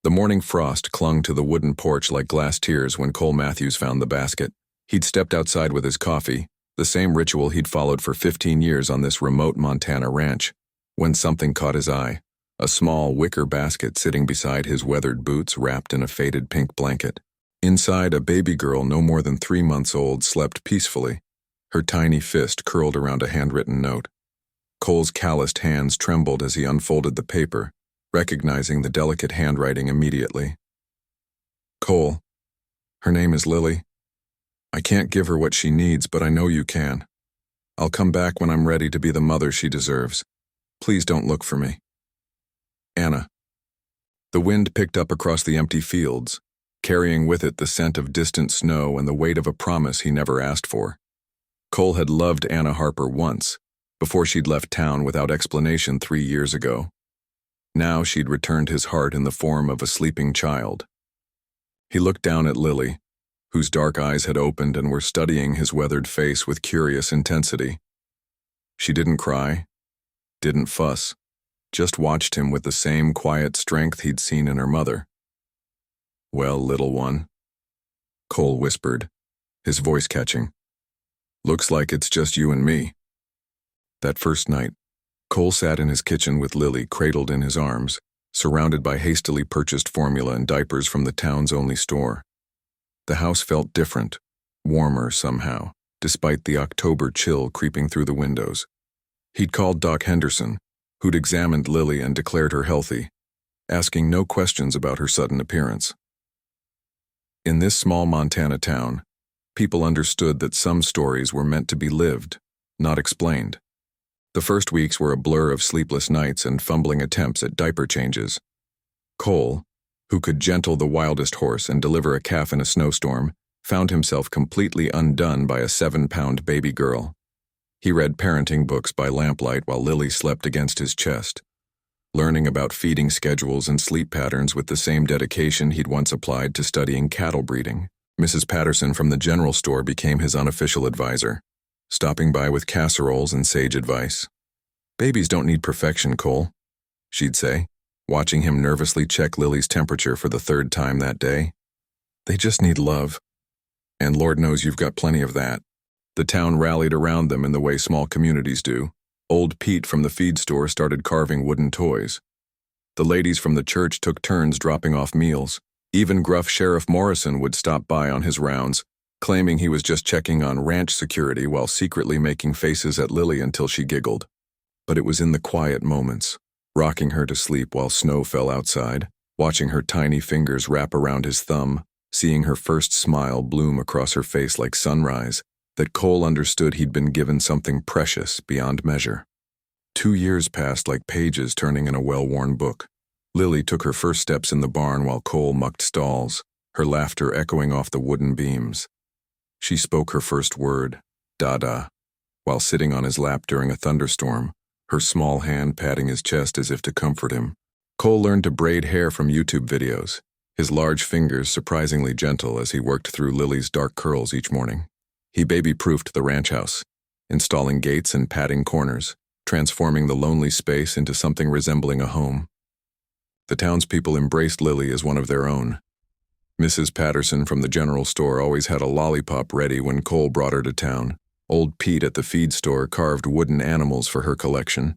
The morning frost clung to the wooden porch like glass tears when Cole Matthews found the basket. He'd stepped outside with his coffee, the same ritual he'd followed for 15 years on this remote Montana ranch, when something caught his eye. A small wicker basket sitting beside his weathered boots wrapped in a faded pink blanket. Inside, a baby girl no more than 3 months old slept peacefully, her tiny fist curled around a handwritten note. Cole's calloused hands trembled as he unfolded the paper, recognizing the delicate handwriting immediately. Cole, her name is Lily. I can't give her what she needs, but I know you can. I'll come back when I'm ready to be the mother she deserves. Please don't look for me. Anna. The wind picked up across the empty fields, carrying with it the scent of distant snow and the weight of a promise he never asked for. Cole had loved Anna Harper once, before she'd left town without explanation 3 years ago. Now she'd returned his heart in the form of a sleeping child. He looked down at Lily, whose dark eyes had opened and were studying his weathered face with curious intensity. She didn't cry, didn't fuss, just watched him with the same quiet strength he'd seen in her mother. Well, little one, Cole whispered, his voice catching. Looks like it's just you and me. That first night, Cole sat in his kitchen with Lily cradled in his arms, surrounded by hastily purchased formula and diapers from the town's only store. The house felt different, warmer somehow, despite the October chill creeping through the windows. He'd called Doc Henderson, who'd examined Lily and declared her healthy, asking no questions about her sudden appearance. In this small Montana town, people understood that some stories were meant to be lived, not explained. The first weeks were a blur of sleepless nights and fumbling attempts at diaper changes. Cole, who could gentle the wildest horse and deliver a calf in a snowstorm, found himself completely undone by a 7-pound baby girl. He read parenting books by lamplight while Lily slept against his chest, learning about feeding schedules and sleep patterns with the same dedication he'd once applied to studying cattle breeding. Mrs. Patterson from the general store became his unofficial advisor, stopping by with casseroles and sage advice. Babies don't need perfection, Cole, she'd say, watching him nervously check Lily's temperature for the 3rd time that day. They just need love. And Lord knows you've got plenty of that. The town rallied around them in the way small communities do. Old Pete from the feed store started carving wooden toys. The ladies from the church took turns dropping off meals. Even gruff Sheriff Morrison would stop by on his rounds, claiming he was just checking on ranch security while secretly making faces at Lily until she giggled. But it was in the quiet moments, rocking her to sleep while snow fell outside, watching her tiny fingers wrap around his thumb, seeing her first smile bloom across her face like sunrise, that Cole understood he'd been given something precious beyond measure. 2 years passed like pages turning in a well-worn book. Lily took her first steps in the barn while Cole mucked stalls, her laughter echoing off the wooden beams. She spoke her first word, Dada, while sitting on his lap during a thunderstorm, her small hand patting his chest as if to comfort him. Cole learned to braid hair from YouTube videos, his large fingers surprisingly gentle as he worked through Lily's dark curls each morning. He baby-proofed the ranch house, installing gates and padding corners, transforming the lonely space into something resembling a home. The townspeople embraced Lily as one of their own. Mrs. Patterson from the general store always had a lollipop ready when Cole brought her to town. Old Pete at the feed store carved wooden animals for her collection.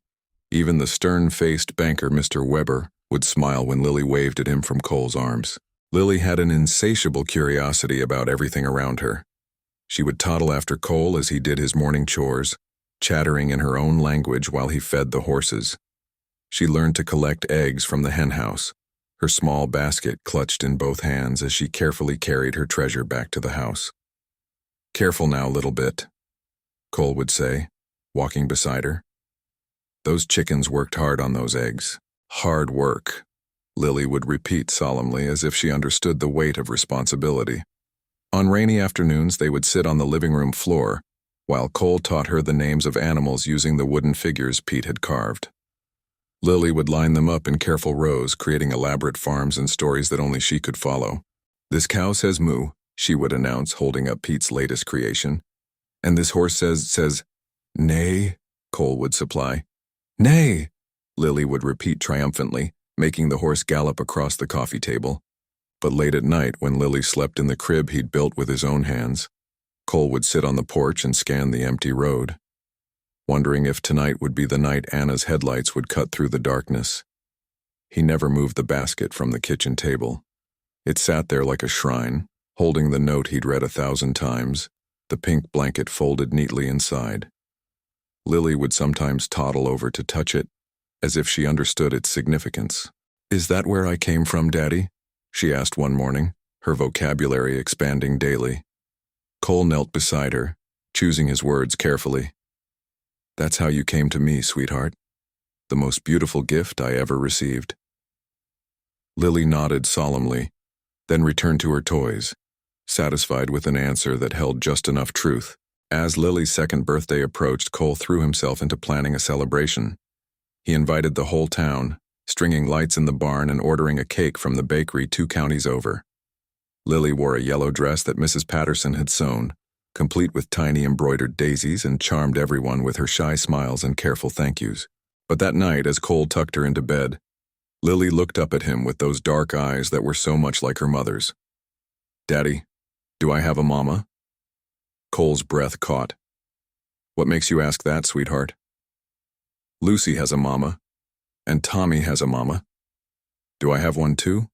Even the stern-faced banker, Mr. Weber, would smile when Lily waved at him from Cole's arms. Lily had an insatiable curiosity about everything around her. She would toddle after Cole as he did his morning chores, chattering in her own language while he fed the horses. She learned to collect eggs from the henhouse, her small basket clutched in both hands as she carefully carried her treasure back to the house. Careful now, little bit, Cole would say, walking beside her. Those chickens worked hard on those eggs. Hard work, Lily would repeat solemnly as if she understood the weight of responsibility. On rainy afternoons, they would sit on the living room floor, while Cole taught her the names of animals using the wooden figures Pete had carved. Lily would line them up in careful rows, creating elaborate farms and stories that only she could follow. This cow says moo, she would announce, holding up Pete's latest creation. And this horse says, neigh, Cole would supply. Neigh, Lily would repeat triumphantly, making the horse gallop across the coffee table. But late at night, when Lily slept in the crib he'd built with his own hands, Cole would sit on the porch and scan the empty road, wondering if tonight would be the night Anna's headlights would cut through the darkness. He never moved the basket from the kitchen table. It sat there like a shrine, holding the note he'd read 1,000 times, the pink blanket folded neatly inside. Lily would sometimes toddle over to touch it, as if she understood its significance. "Is that where I came from, Daddy?" she asked one morning, her vocabulary expanding daily. Cole knelt beside her, choosing his words carefully. "That's how you came to me, sweetheart. The most beautiful gift I ever received." Lily nodded solemnly, then returned to her toys, satisfied with an answer that held just enough truth. As Lily's second birthday approached, Cole threw himself into planning a celebration. He invited the whole town, stringing lights in the barn and ordering a cake from the bakery 2 counties over. Lily wore a yellow dress that Mrs. Patterson had sewn, complete with tiny embroidered daisies, and charmed everyone with her shy smiles and careful thank yous. But that night, as Cole tucked her into bed, Lily looked up at him with those dark eyes that were so much like her mother's. "Daddy, do I have a mama?" Cole's breath caught. "What makes you ask that, sweetheart?" "Lucy has a mama, and Tommy has a mama. Do I have one too?"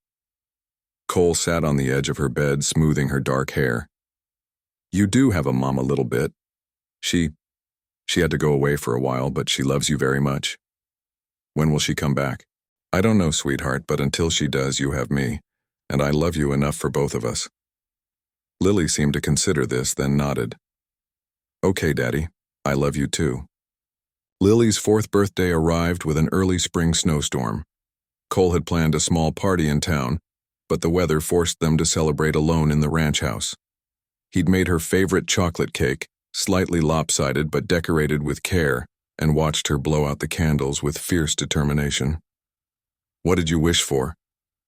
Cole sat on the edge of her bed, smoothing her dark hair. "You do have a mama, little bit. She had to go away for a while, but she loves you very much. When will she come back?" "I don't know, sweetheart, but until she does, you have me, and I love you enough for both of us." Lily seemed to consider this, then nodded. "Okay, Daddy, I love you too." Lily's 4th birthday arrived with an early spring snowstorm. Cole had planned a small party in town, but the weather forced them to celebrate alone in the ranch house. He'd made her favorite chocolate cake, slightly lopsided but decorated with care, and watched her blow out the candles with fierce determination. "What did you wish for?"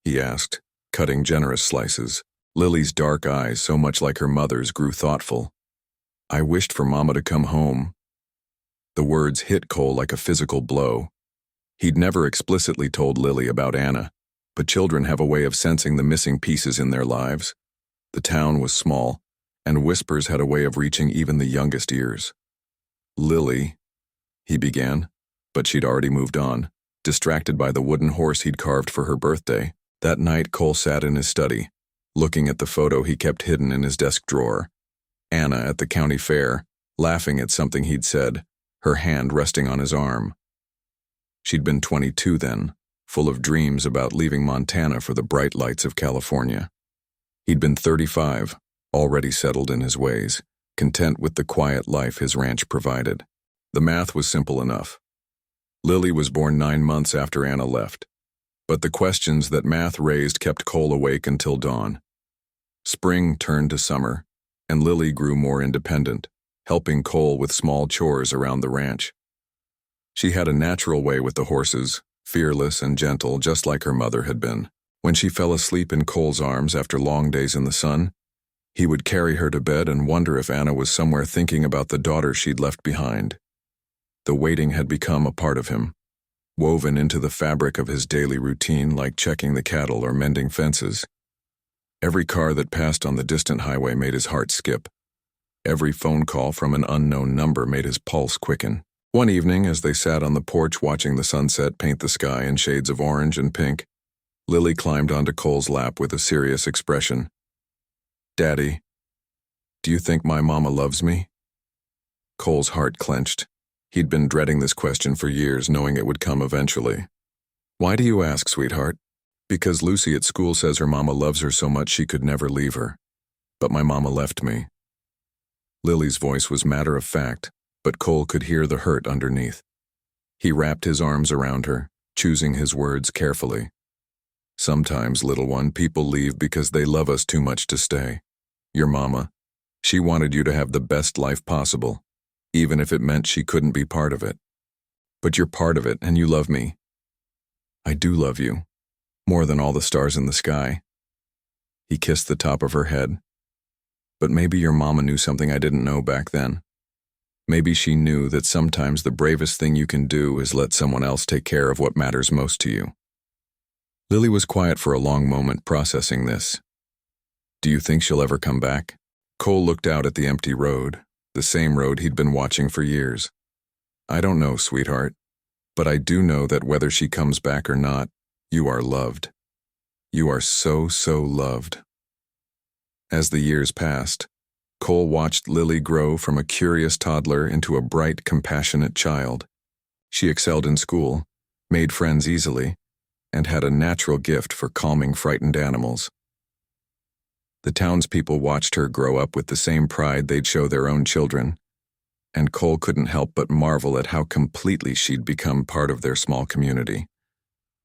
he asked, cutting generous slices. Lily's dark eyes, so much like her mother's, grew thoughtful. "I wished for Mama to come home." The words hit Cole like a physical blow. He'd never explicitly told Lily about Anna, but children have a way of sensing the missing pieces in their lives. The town was small, and whispers had a way of reaching even the youngest ears. "Lily," he began, but she'd already moved on, distracted by the wooden horse he'd carved for her birthday. That night, Cole sat in his study, looking at the photo he kept hidden in his desk drawer. Anna at the county fair, laughing at something he'd said, her hand resting on his arm. She'd been 22 then, full of dreams about leaving Montana for the bright lights of California. He'd been 35, already settled in his ways, content with the quiet life his ranch provided. The math was simple enough. Lily was born 9 months after Anna left, but the questions that math raised kept Cole awake until dawn. Spring turned to summer, and Lily grew more independent, helping Cole with small chores around the ranch. She had a natural way with the horses, fearless and gentle, just like her mother had been. When she fell asleep in Cole's arms after long days in the sun, he would carry her to bed and wonder if Anna was somewhere thinking about the daughter she'd left behind. The waiting had become a part of him, woven into the fabric of his daily routine, like checking the cattle or mending fences. Every car that passed on the distant highway made his heart skip. Every phone call from an unknown number made his pulse quicken. One evening, as they sat on the porch watching the sunset paint the sky in shades of orange and pink, Lily climbed onto Cole's lap with a serious expression. "Daddy, do you think my mama loves me?" Cole's heart clenched. He'd been dreading this question for years, knowing it would come eventually. "Why do you ask, sweetheart?" "Because Lucy at school says her mama loves her so much she could never leave her. But my mama left me." Lily's voice was matter of fact, but Cole could hear the hurt underneath. He wrapped his arms around her, choosing his words carefully. "Sometimes, little one, people leave because they love us too much to stay. Your mama, she wanted you to have the best life possible, even if it meant she couldn't be part of it. But you're part of it, and you love me. I do love you, more than all the stars in the sky." He kissed the top of her head. "But maybe your mama knew something I didn't know back then. Maybe she knew that sometimes the bravest thing you can do is let someone else take care of what matters most to you." Lily was quiet for a long moment, processing this. Do you think she'll ever come back? Cole looked out at the empty road, the same road he'd been watching for years. I don't know, sweetheart, but I do know that whether she comes back or not, you are loved. You are so, so loved. As the years passed, Cole watched Lily grow from a curious toddler into a bright, compassionate child. She excelled in school, made friends easily, and had a natural gift for calming frightened animals. The townspeople watched her grow up with the same pride they'd show their own children, and Cole couldn't help but marvel at how completely she'd become part of their small community.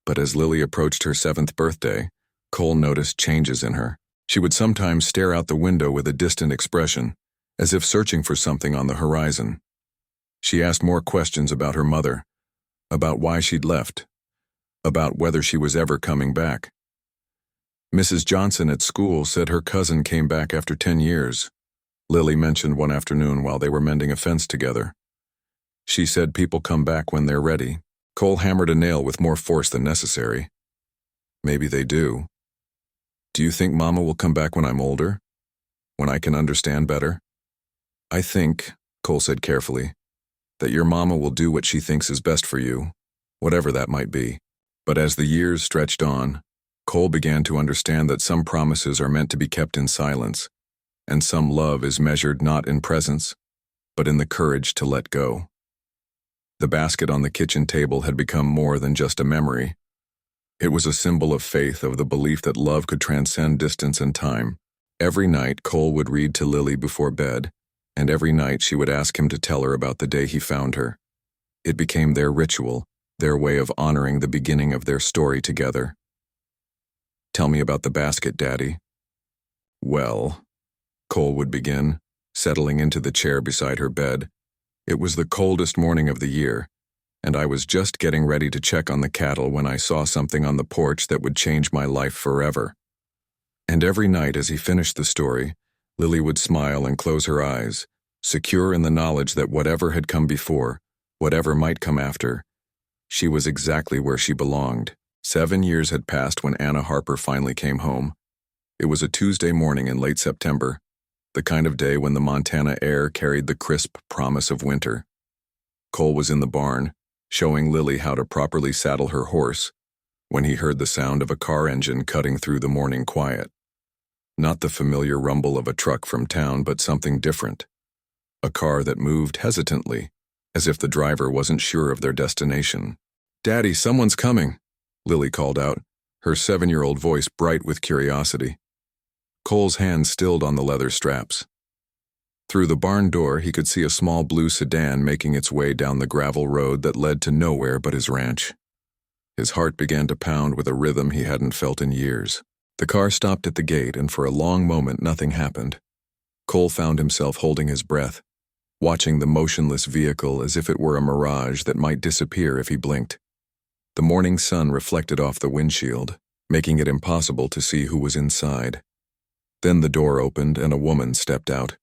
But as Lily approached her 7th birthday, Cole noticed changes in her. She would sometimes stare out the window with a distant expression, as if searching for something on the horizon. She asked more questions about her mother, about why she'd left, about whether she was ever coming back. Mrs. Johnson at school said her cousin came back after 10 years, Lily mentioned one afternoon while they were mending a fence together. She said people come back when they're ready. Cole hammered a nail with more force than necessary. Maybe they do. Do you think Mama will come back when I'm older? When I can understand better? I think, Cole said carefully, that your Mama will do what she thinks is best for you, whatever that might be. But as the years stretched on, Cole began to understand that some promises are meant to be kept in silence, and some love is measured not in presence, but in the courage to let go. The basket on the kitchen table had become more than just a memory. It was a symbol of faith, of the belief that love could transcend distance and time. Every night, Cole would read to Lily before bed, and every night she would ask him to tell her about the day he found her. It became their ritual, their way of honoring the beginning of their story together. Tell me about the basket, Daddy. Well, Cole would begin, settling into the chair beside her bed. It was the coldest morning of the year, and I was just getting ready to check on the cattle when I saw something on the porch that would change my life forever. And every night as he finished the story, Lily would smile and close her eyes, secure in the knowledge that whatever had come before, whatever might come after, she was exactly where she belonged. 7 years had passed when Anna Harper finally came home. It was a Tuesday morning in late September, the kind of day when the Montana air carried the crisp promise of winter. Cole was in the barn, showing Lily how to properly saddle her horse, when he heard the sound of a car engine cutting through the morning quiet. Not the familiar rumble of a truck from town, but something different. A car that moved hesitantly, as if the driver wasn't sure of their destination. "Daddy, someone's coming," Lily called out, her 7-year-old voice bright with curiosity. Cole's hand stilled on the leather straps. Through the barn door, he could see a small blue sedan making its way down the gravel road that led to nowhere but his ranch. His heart began to pound with a rhythm he hadn't felt in years. The car stopped at the gate, and for a long moment nothing happened. Cole found himself holding his breath, watching the motionless vehicle as if it were a mirage that might disappear if he blinked. The morning sun reflected off the windshield, making it impossible to see who was inside. Then the door opened and a woman stepped out.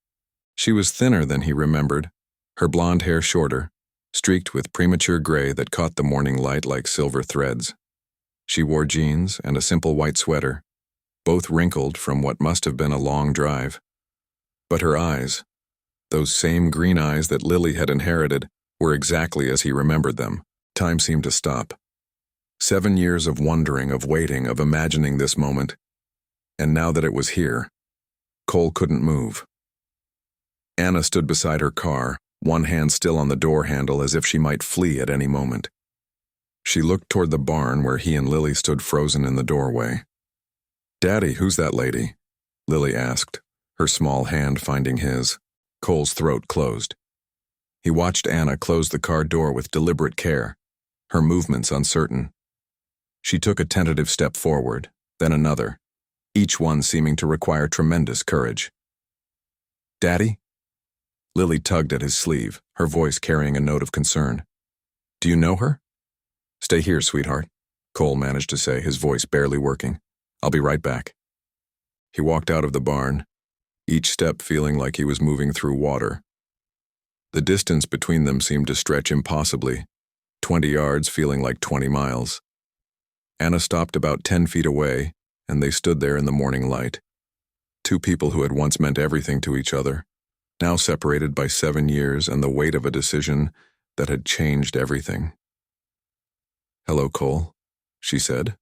She was thinner than he remembered, her blonde hair shorter, streaked with premature gray that caught the morning light like silver threads. She wore jeans and a simple white sweater, both wrinkled from what must have been a long drive. But her eyes, those same green eyes that Lily had inherited, were exactly as he remembered them. Time seemed to stop. 7 years of wondering, of waiting, of imagining this moment. And now that it was here, Cole couldn't move. Anna stood beside her car, one hand still on the door handle as if she might flee at any moment. She looked toward the barn where he and Lily stood frozen in the doorway. "Daddy, who's that lady?" Lily asked, her small hand finding his. Cole's throat closed. He watched Anna close the car door with deliberate care, her movements uncertain. She took a tentative step forward, then another, each one seeming to require tremendous courage. "Daddy?" Lily tugged at his sleeve, her voice carrying a note of concern. "Do you know her?" "Stay here, sweetheart," Cole managed to say, his voice barely working. "I'll be right back." He walked out of the barn, each step feeling like he was moving through water. The distance between them seemed to stretch impossibly, 20 yards feeling like 20 miles. Anna stopped about 10 feet away, and they stood there in the morning light. Two people who had once meant everything to each other, now separated by 7 years and the weight of a decision that had changed everything. "Hello, Cole," she said,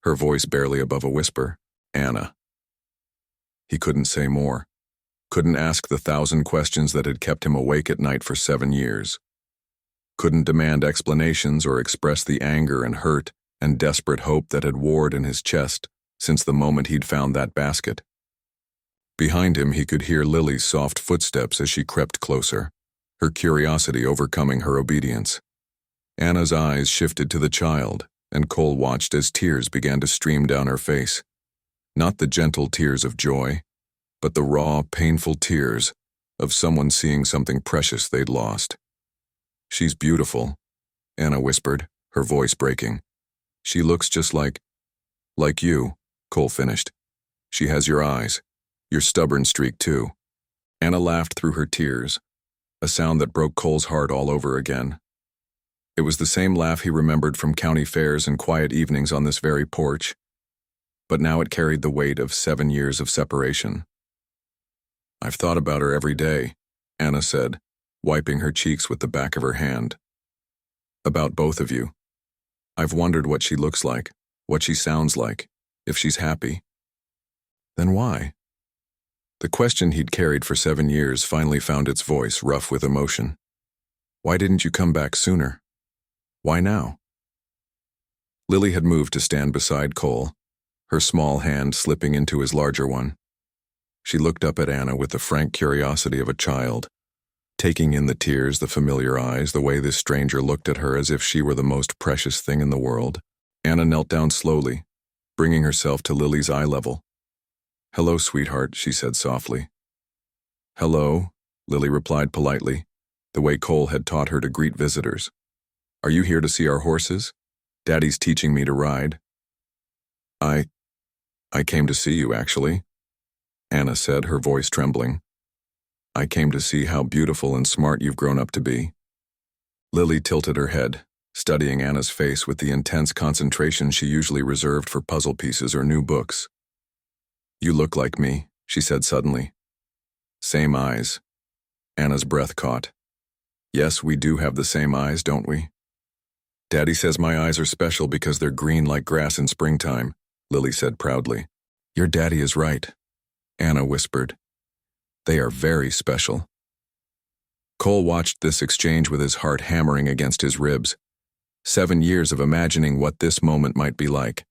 her voice barely above a whisper. "Anna." He couldn't say more, couldn't ask the 1,000 questions that had kept him awake at night for 7 years. Couldn't demand explanations or express the anger and hurt and desperate hope that had warred in his chest since the moment he'd found that basket. Behind him, he could hear Lily's soft footsteps as she crept closer, her curiosity overcoming her obedience. Anna's eyes shifted to the child, and Cole watched as tears began to stream down her face. Not the gentle tears of joy, but the raw, painful tears of someone seeing something precious they'd lost. "She's beautiful," Anna whispered, her voice breaking. "She looks just like you," Cole finished. "She has your eyes, your stubborn streak too." Anna laughed through her tears, a sound that broke Cole's heart all over again. It was the same laugh he remembered from county fairs and quiet evenings on this very porch, but now it carried the weight of 7 years of separation. "I've thought about her every day," Anna said, wiping her cheeks with the back of her hand. "About both of you. I've wondered what she looks like, what she sounds like, if she's happy." "Then why?" The question he'd carried for 7 years finally found its voice, rough with emotion. "Why didn't you come back sooner? Why now?" Lily had moved to stand beside Cole, her small hand slipping into his larger one. She looked up at Anna with the frank curiosity of a child, taking in the tears, the familiar eyes, the way this stranger looked at her as if she were the most precious thing in the world. Anna knelt down slowly, bringing herself to Lily's eye level. "Hello, sweetheart," she said softly. "Hello," Lily replied politely, the way Cole had taught her to greet visitors. "Are you here to see our horses? Daddy's teaching me to ride." I came to see you, actually," Anna said, her voice trembling. "I came to see how beautiful and smart you've grown up to be." Lily tilted her head, studying Anna's face with the intense concentration she usually reserved for puzzle pieces or new books. "You look like me," she said suddenly. "Same eyes." Anna's breath caught. "Yes, we do have the same eyes, don't we?" "Daddy says my eyes are special because they're green like grass in springtime," Lily said proudly. "Your daddy is right," Anna whispered. "They are very special." Cole watched this exchange with his heart hammering against his ribs. 7 years of imagining what this moment might be like,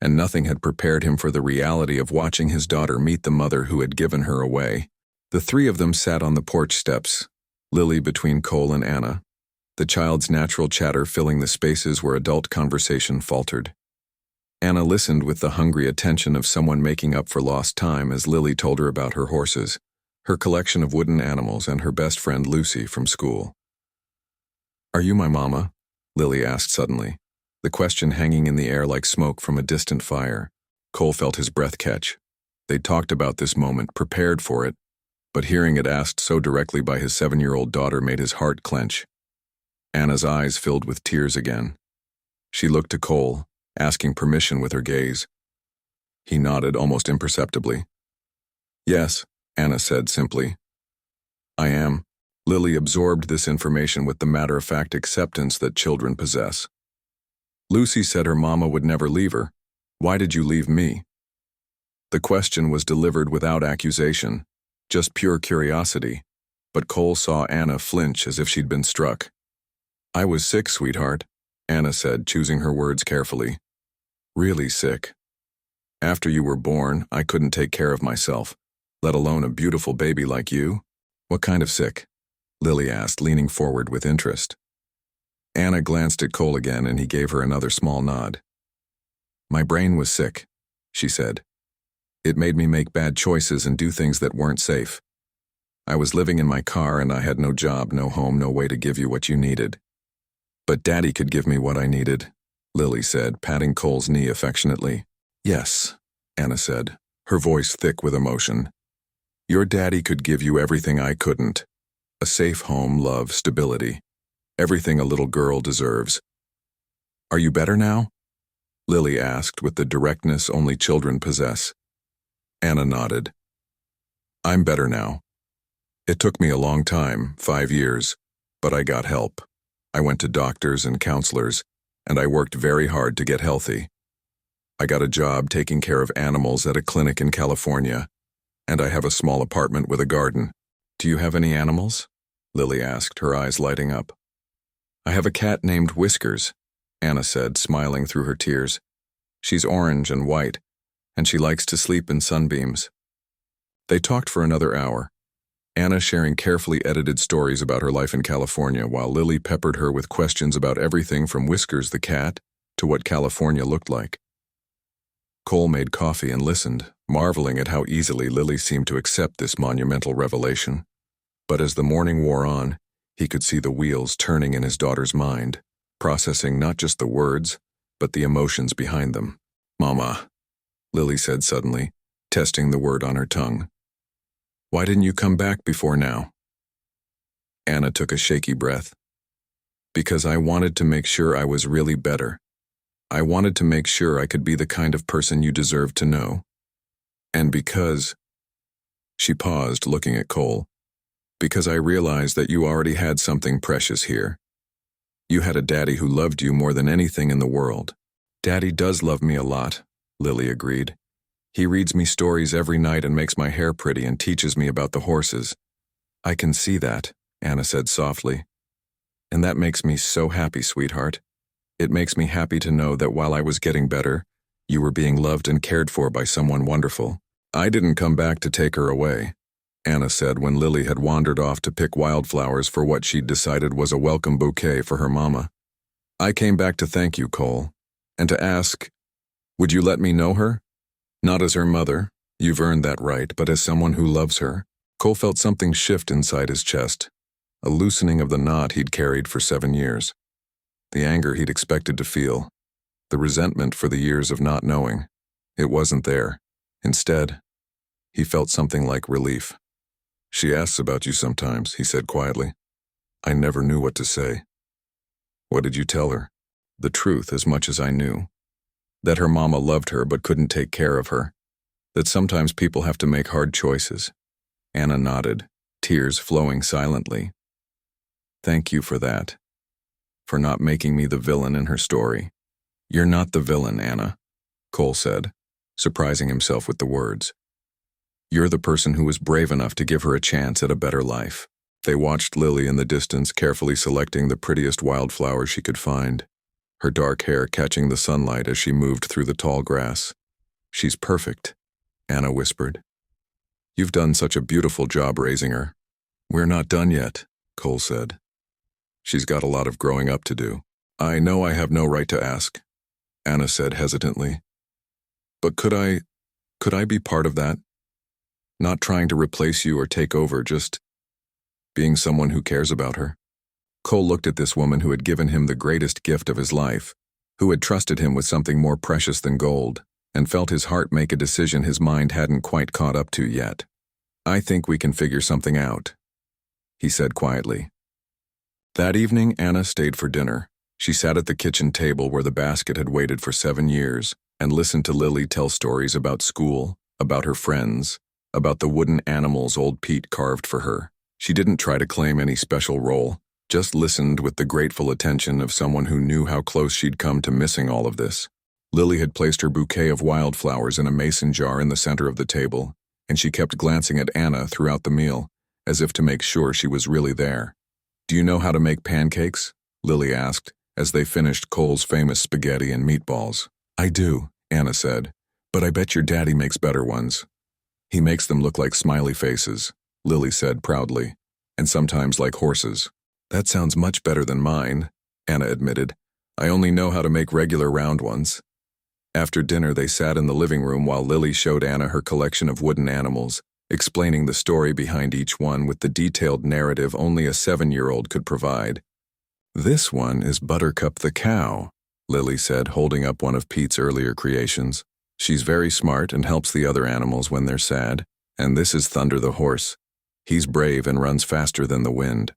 and nothing had prepared him for the reality of watching his daughter meet the mother who had given her away. The three of them sat on the porch steps, Lily between Cole and Anna, the child's natural chatter filling the spaces where adult conversation faltered. Anna listened with the hungry attention of someone making up for lost time as Lily told her about her horses, her collection of wooden animals, and her best friend Lucy from school. "Are you my mama?" Lily asked suddenly, the question hanging in the air like smoke from a distant fire. Cole felt his breath catch. They'd talked about this moment, prepared for it, but hearing it asked so directly by his 7-year-old daughter made his heart clench. Anna's eyes filled with tears again. She looked to Cole, asking permission with her gaze. He nodded almost imperceptibly. "Yes," Anna said simply. "I am." Lily absorbed this information with the matter-of-fact acceptance that children possess. "Lucy said her mama would never leave her. Why did you leave me?" The question was delivered without accusation, just pure curiosity, but Cole saw Anna flinch as if she'd been struck. "I was sick, sweetheart," Anna said, choosing her words carefully. "Really sick. After you were born, I couldn't take care of myself, let alone a beautiful baby like you." "What kind of sick?" Lily asked, leaning forward with interest. Anna glanced at Cole again, and he gave her another small nod. "My brain was sick," she said. "It made me make bad choices and do things that weren't safe. I was living in my car and I had no job, no home, no way to give you what you needed. But Daddy could give me what I needed," Lily said, patting Cole's knee affectionately. "Yes," Anna said, her voice thick with emotion. "Your daddy could give you everything I couldn't. A safe home, love, stability. Everything a little girl deserves. Are you better now?" Lily asked with the directness only children possess. Anna nodded. I'm better now. It took me a long time, 5 years, but I got help. I went to doctors and counselors, and I worked very hard to get healthy. I got a job taking care of animals at a clinic in California, and I have a small apartment with a garden. Do you have any animals? Lily asked, her eyes lighting up. I have a cat named Whiskers, Anna said, smiling through her tears. She's orange and white, and she likes to sleep in sunbeams. They talked for another hour, Anna sharing carefully edited stories about her life in California while Lily peppered her with questions about everything from Whiskers the cat to what California looked like. Cole made coffee and listened, marveling at how easily Lily seemed to accept this monumental revelation. But as the morning wore on, he could see the wheels turning in his daughter's mind, processing not just the words, but the emotions behind them. Mama, Lily said suddenly, testing the word on her tongue. Why didn't you come back before now? Anna took a shaky breath. Because I wanted to make sure I was really better. I wanted to make sure I could be the kind of person you deserved to know. And because... She paused, looking at Cole. Because I realized that you already had something precious here. You had a daddy who loved you more than anything in the world. Daddy does love me a lot, Lily agreed. He reads me stories every night and makes my hair pretty and teaches me about the horses. I can see that, Anna said softly. And that makes me so happy, sweetheart. It makes me happy to know that while I was getting better, you were being loved and cared for by someone wonderful. I didn't come back to take her away, Anna said when Lily had wandered off to pick wildflowers for what she'd decided was a welcome bouquet for her mama. I came back to thank you, Cole, and to ask, would you let me know her? Not as her mother, you've earned that right, but as someone who loves her. Cole felt something shift inside his chest, a loosening of the knot he'd carried for 7 years. The anger he'd expected to feel, the resentment for the years of not knowing. It wasn't there. Instead, he felt something like relief. She asks about you sometimes, he said quietly. I never knew what to say. What did you tell her? The truth as much as I knew. That her mama loved her but couldn't take care of her. That sometimes people have to make hard choices. Anna nodded, tears flowing silently. Thank you for that. For not making me the villain in her story. You're not the villain, Anna, Cole said, surprising himself with the words. You're the person who was brave enough to give her a chance at a better life. They watched Lily in the distance, carefully selecting the prettiest wildflowers she could find, her dark hair catching the sunlight as she moved through the tall grass. She's perfect, Anna whispered. You've done such a beautiful job raising her. We're not done yet, Cole said. She's got a lot of growing up to do. I know I have no right to ask, Anna said hesitantly. But could I be part of that? Not trying to replace you or take over, just being someone who cares about her. Cole looked at this woman who had given him the greatest gift of his life, who had trusted him with something more precious than gold, and felt his heart make a decision his mind hadn't quite caught up to yet. I think we can figure something out, he said quietly. That evening, Anna stayed for dinner. She sat at the kitchen table where the basket had waited for 7 years and listened to Lily tell stories about school, about her friends, about the wooden animals old Pete carved for her. She didn't try to claim any special role, just listened with the grateful attention of someone who knew how close she'd come to missing all of this. Lily had placed her bouquet of wildflowers in a mason jar in the center of the table, and she kept glancing at Anna throughout the meal, as if to make sure she was really there. Do you know how to make pancakes? Lily asked, as they finished Cole's famous spaghetti and meatballs. I do, Anna said, but I bet your daddy makes better ones. He makes them look like smiley faces, Lily said proudly, and sometimes like horses. That sounds much better than mine, Anna admitted. I only know how to make regular round ones. After dinner, they sat in the living room while Lily showed Anna her collection of wooden animals, explaining the story behind each one with the detailed narrative only a 7-year-old could provide. This one is Buttercup the cow, Lily said, holding up one of Pete's earlier creations. She's very smart and helps the other animals when they're sad. And this is Thunder the horse. He's brave and runs faster than the wind.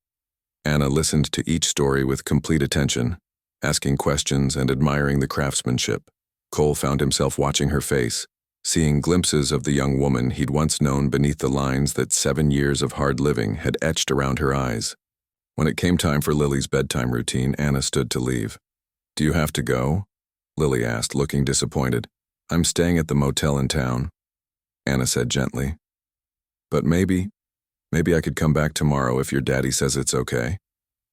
Anna listened to each story with complete attention, asking questions and admiring the craftsmanship. Cole found himself watching her face, seeing glimpses of the young woman he'd once known beneath the lines that 7 years of hard living had etched around her eyes. When it came time for Lily's bedtime routine, Anna stood to leave. "Do you have to go?" Lily asked, looking disappointed. "I'm staying at the motel in town," Anna said gently. "But maybe I could come back tomorrow if your daddy says it's okay."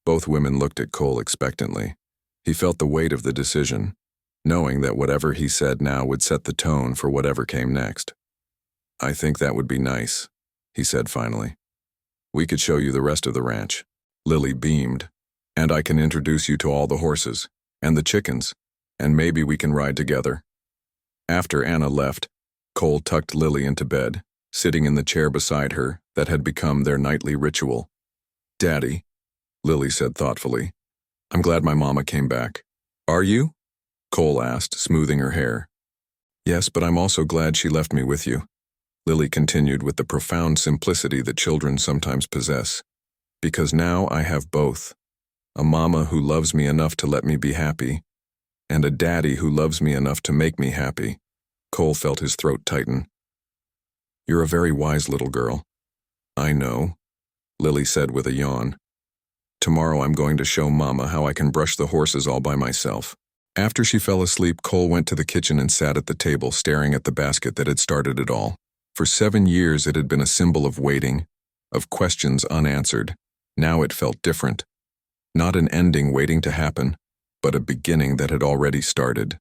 Both women looked at Cole expectantly. He felt the weight of the decision, knowing that whatever he said now would set the tone for whatever came next. "I think that would be nice," he said finally. "We could show you the rest of the ranch." Lily beamed. "And I can introduce you to all the horses, and the chickens, and maybe we can ride together." After Anna left, Cole tucked Lily into bed, sitting in the chair beside her that had become their nightly ritual. "Daddy," Lily said thoughtfully, "I'm glad my mama came back." "Are you?" Cole asked, smoothing her hair. "Yes, but I'm also glad she left me with you," Lily continued with the profound simplicity that children sometimes possess. "Because now I have both. A mama who loves me enough to let me be happy, and a daddy who loves me enough to make me happy." Cole felt his throat tighten. "You're a very wise little girl." "I know," Lily said with a yawn. "Tomorrow I'm going to show Mama how I can brush the horses all by myself." After she fell asleep, Cole went to the kitchen and sat at the table, staring at the basket that had started it all. For 7 years it had been a symbol of waiting, of questions unanswered. Now it felt different. Not an ending waiting to happen, but a beginning that had already started.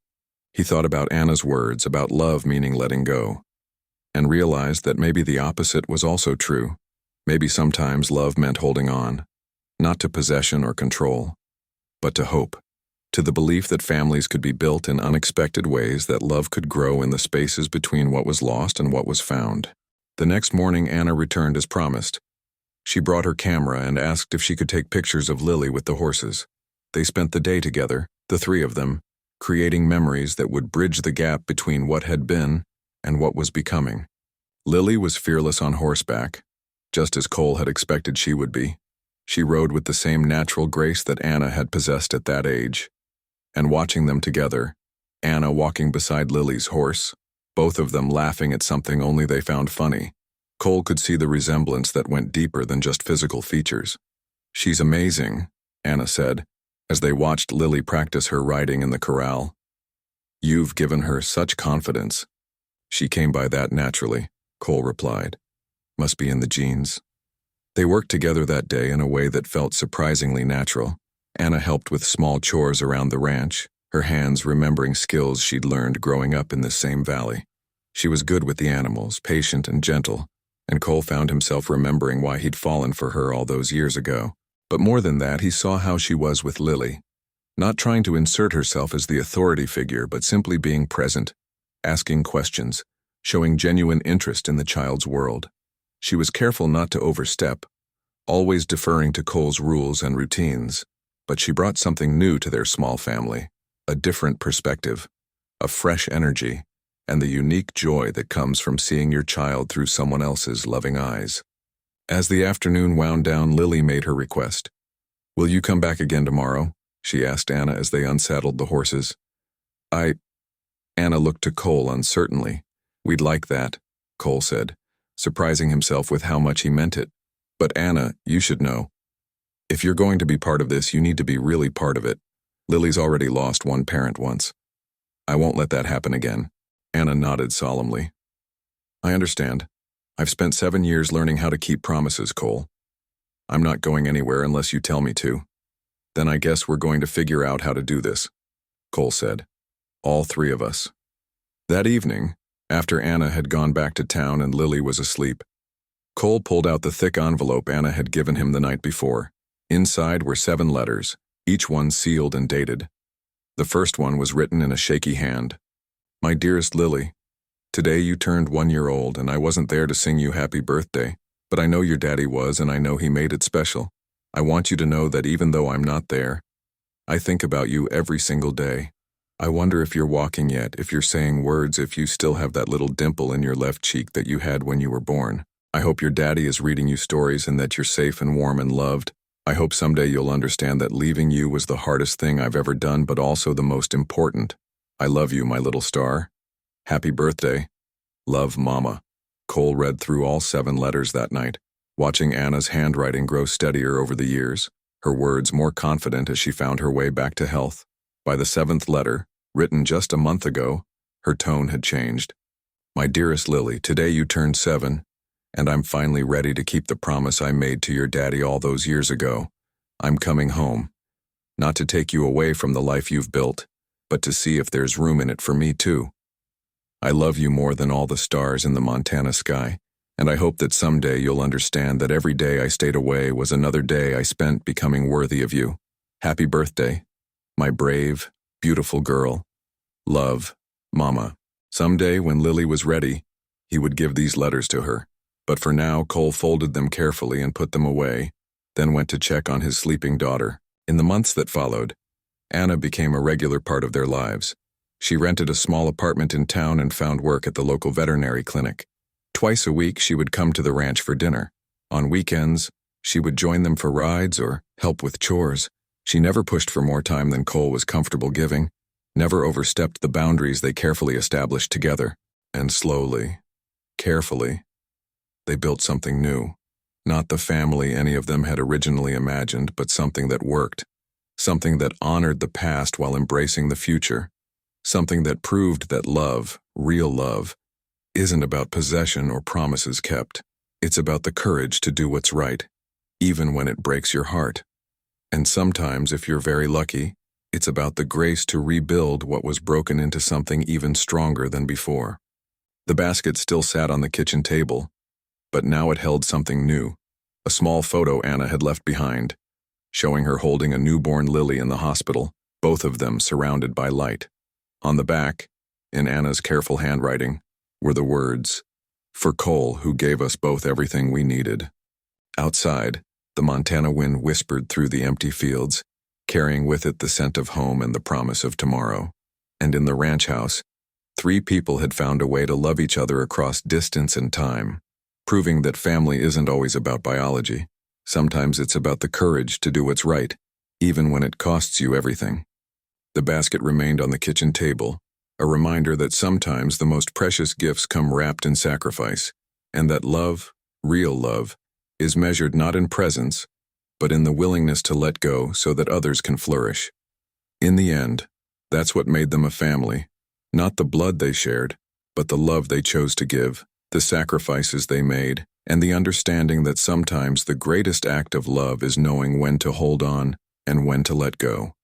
He thought about Anna's words about love meaning letting go, and realized that maybe the opposite was also true. Maybe sometimes love meant holding on, not to possession or control, but to hope, to the belief that families could be built in unexpected ways, that love could grow in the spaces between what was lost and what was found. The next morning, Anna returned as promised. She brought her camera and asked if she could take pictures of Lily with the horses. They spent the day together, the 3 of them, creating memories that would bridge the gap between what had been and what was becoming. Lily was fearless on horseback, just as Cole had expected she would be. She rode with the same natural grace that Anna had possessed at that age. And watching them together, Anna walking beside Lily's horse, both of them laughing at something only they found funny, Cole could see the resemblance that went deeper than just physical features. "She's amazing," Anna said, as they watched Lily practice her riding in the corral. "You've given her such confidence." "She came by that naturally," Cole replied. "Must be in the genes." They worked together that day in a way that felt surprisingly natural. Anna helped with small chores around the ranch, her hands remembering skills she'd learned growing up in this same valley. She was good with the animals, patient and gentle, and Cole found himself remembering why he'd fallen for her all those years ago. But more than that, he saw how she was with Lily, not trying to insert herself as the authority figure, but simply being present, asking questions, showing genuine interest in the child's world. She was careful not to overstep, always deferring to Cole's rules and routines, but she brought something new to their small family, a different perspective, a fresh energy, and the unique joy that comes from seeing your child through someone else's loving eyes. As the afternoon wound down, Lily made her request. "Will you come back again tomorrow?" she asked Anna as they unsaddled the horses. Anna looked to Cole uncertainly. "We'd like that," Cole said, surprising himself with how much he meant it. "But Anna, you should know. If you're going to be part of this, you need to be really part of it. Lily's already lost one parent once. I won't let that happen again." Anna nodded solemnly. "I understand. I've spent 7 years learning how to keep promises, Cole. I'm not going anywhere unless you tell me to." "Then I guess we're going to figure out how to do this," Cole said. "All 3 of us." That evening, after Anna had gone back to town and Lily was asleep, Cole pulled out the thick envelope Anna had given him the night before. Inside were 7 letters, each one sealed and dated. The first one was written in a shaky hand. "My dearest Lily, today you turned 1 year old, and I wasn't there to sing you happy birthday, but I know your daddy was, and I know he made it special. I want you to know that even though I'm not there, I think about you every single day. I wonder if you're walking yet, if you're saying words, if you still have that little dimple in your left cheek that you had when you were born. I hope your daddy is reading you stories and that you're safe and warm and loved. I hope someday you'll understand that leaving you was the hardest thing I've ever done, but also the most important. I love you, my little star. Happy birthday. Love, Mama. Cole read through all 7 letters that night, watching Anna's handwriting grow steadier over the years, her words more confident as she found her way back to health. By the 7th letter, written just a month ago, her tone had changed. My dearest Lily, today you turned 7, and I'm finally ready to keep the promise I made to your daddy all those years ago. I'm coming home. Not to take you away from the life you've built, but to see if there's room in it for me too. I love you more than all the stars in the Montana sky, and I hope that someday you'll understand that every day I stayed away was another day I spent becoming worthy of you. Happy birthday, my brave, beautiful girl. Love, Mama. Someday when Lily was ready, he would give these letters to her, but for now Cole folded them carefully and put them away, then went to check on his sleeping daughter. In the months that followed, Anna became a regular part of their lives. She rented a small apartment in town and found work at the local veterinary clinic. Twice a week, she would come to the ranch for dinner. On weekends, she would join them for rides or help with chores. She never pushed for more time than Cole was comfortable giving, never overstepped the boundaries they carefully established together. And slowly, carefully, they built something new. Not the family any of them had originally imagined, but something that worked. Something that honored the past while embracing the future. Something that proved that love, real love, isn't about possession or promises kept. It's about the courage to do what's right, even when it breaks your heart. And sometimes, if you're very lucky, it's about the grace to rebuild what was broken into something even stronger than before. The basket still sat on the kitchen table, but now it held something new, a small photo Anna had left behind, showing her holding a newborn Lily in the hospital, both of them surrounded by light. On the back, in Anna's careful handwriting, were the words, "For Cole, who gave us both everything we needed." Outside, the Montana wind whispered through the empty fields, carrying with it the scent of home and the promise of tomorrow. And in the ranch house, 3 people had found a way to love each other across distance and time, proving that family isn't always about biology. Sometimes it's about the courage to do what's right, even when it costs you everything. The basket remained on the kitchen table, a reminder that sometimes the most precious gifts come wrapped in sacrifice, and that love, real love, is measured not in presents, but in the willingness to let go so that others can flourish. In the end, that's what made them a family, not the blood they shared, but the love they chose to give, the sacrifices they made, and the understanding that sometimes the greatest act of love is knowing when to hold on and when to let go.